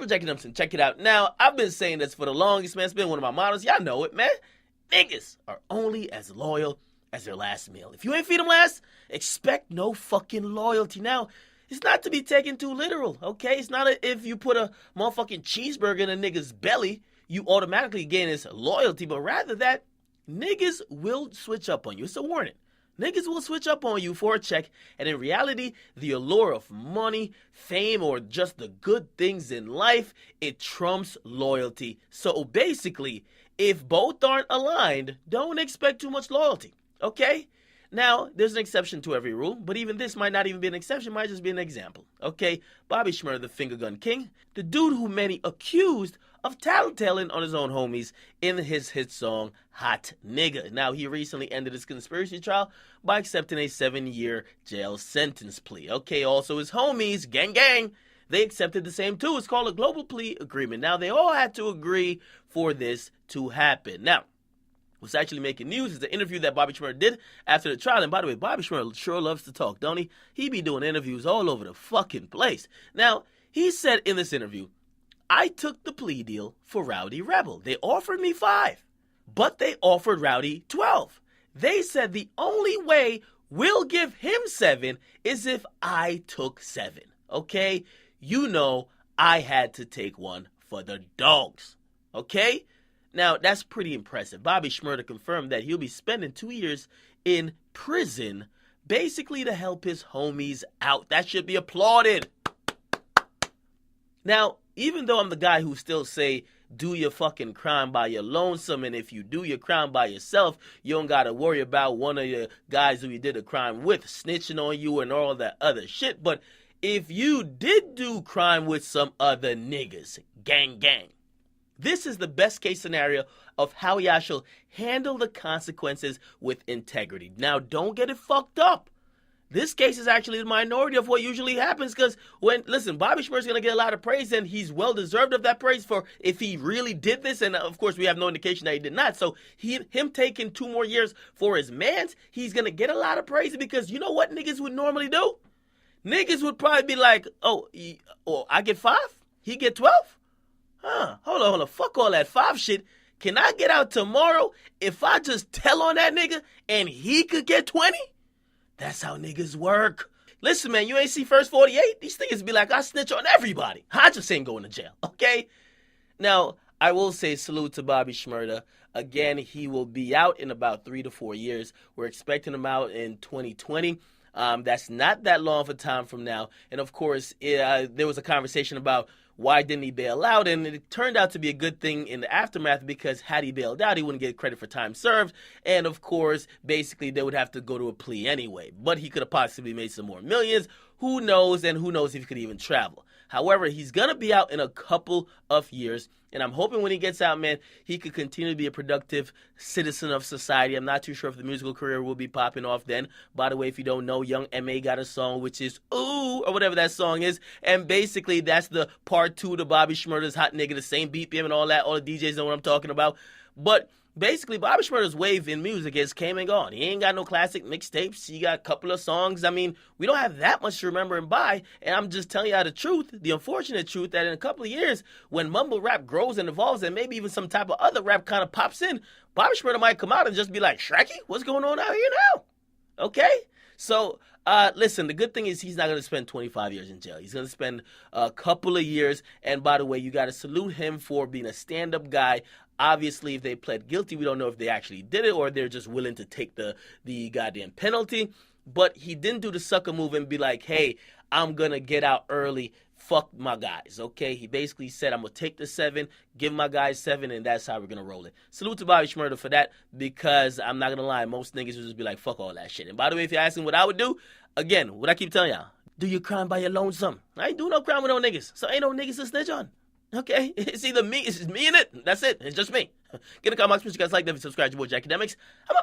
for Jackie Dumpson. Check it out. Now, I've been saying this for the longest, man. It's been one of my mottos. Y'all know it, man. Niggas are only as loyal as their last meal. If you ain't feed them last, expect no fucking loyalty. Now, it's not to be taken too literal, okay? It's not if you put a motherfucking cheeseburger in a nigga's belly, you automatically gain his loyalty, but rather that niggas will switch up on you. It's a warning. Niggas will switch up on you for a check, and in reality, the allure of money, fame, or just the good things in life, it trumps loyalty. So basically, if both aren't aligned, don't expect too much loyalty, okay? Now, there's an exception to every rule, but even this might not even be an exception, might just be an example, okay? Bobby Shmurda, the Finger Gun King, the dude who many accused of tattletaling on his own homies in his hit song, Hot Nigga. Now, he recently ended his conspiracy trial by accepting a 7-year jail sentence plea. Okay, also his homies, gang gang, they accepted the same too. It's called a global plea agreement. Now, they all had to agree for this to happen. Now, what's actually making news is the interview that Bobby Shmurda did after the trial. And by the way, Bobby Shmurda sure loves to talk, don't he? He be doing interviews all over the fucking place. Now, he said in this interview, I took the plea deal for Rowdy Rebel. They offered me 5, but they offered Rowdy 12. They said the only way we'll give him 7 is if I took 7. Okay? You know I had to take one for the dogs. Okay? Now, that's pretty impressive. Bobby Shmurda confirmed that he'll be spending 2 years in prison, basically to help his homies out. That should be applauded. Now, even though I'm the guy who still say, do your fucking crime by your lonesome, and if you do your crime by yourself, you don't gotta worry about one of your guys who you did a crime with snitching on you and all that other shit. But if you did do crime with some other niggas, gang gang, this is the best case scenario of how y'all should handle the consequences with integrity. Now, don't get it fucked up. This case is actually the minority of what usually happens because listen, Bobby Shmurda's going to get a lot of praise and he's well deserved of that praise for if he really did this. And of course, we have no indication that he did not. So him taking 2 more years for his mans, he's going to get a lot of praise because you know what niggas would normally do? Niggas would probably be like, oh, I get 5? He get 12? Huh, hold on. Fuck all that 5 shit. Can I get out tomorrow if I just tell on that nigga and he could get 20? That's how niggas work. Listen, man, you ain't see First 48? These niggas be like, I snitch on everybody. I just ain't going to jail, okay? Now, I will say salute to Bobby Shmurda. Again, he will be out in about 3 to 4 years. We're expecting him out in 2020. That's not that long of a time from now. And, of course, there was a conversation about why didn't he bail out? And it turned out to be a good thing in the aftermath because had he bailed out, he wouldn't get credit for time served. And, of course, basically they would have to go to a plea anyway. But he could have possibly made some more millions. Who knows? And who knows if he could even travel. However, he's going to be out in a couple of years. And I'm hoping when he gets out, man, he could continue to be a productive citizen of society. I'm not too sure if the musical career will be popping off then. By the way, if you don't know, Young M.A. got a song, which is Ooh, or whatever that song is. And basically, that's the part 2 to Bobby Shmurda's Hot Nigga, the same BPM and all that. All the DJs know what I'm talking about. But basically, Bobby Shmurda's wave in music is came and gone. He ain't got no classic mixtapes. He got a couple of songs. I mean, we don't have that much to remember him by. And I'm just telling y'all the truth, the unfortunate truth, that in a couple of years, when mumble rap grows and evolves and maybe even some type of other rap kind of pops in, Bobby Shmurda might come out and just be like, Shrekky, what's going on out here now? Okay? So, listen, the good thing is he's not going to spend 25 years in jail. He's going to spend a couple of years. And by the way, you got to salute him for being a stand-up guy. Obviously, if they pled guilty, we don't know if they actually did it or they're just willing to take the goddamn penalty. But he didn't do the sucker move and be like, hey, I'm going to get out early. Fuck my guys, okay? He basically said, I'm going to take the 7, give my guys 7, and that's how we're going to roll it. Salute to Bobby Shmurda for that because I'm not going to lie, most niggas would just be like, fuck all that shit. And by the way, if you're asking what I would do, again, what I keep telling y'all, do your crime by your lonesome. I ain't do no crime with no niggas, so ain't no niggas to snitch on. Okay, it's either me, it's just me in it. That's it. It's just me. Get a comment, you guys like that, subscribe to your boy Jackie Demics. I'm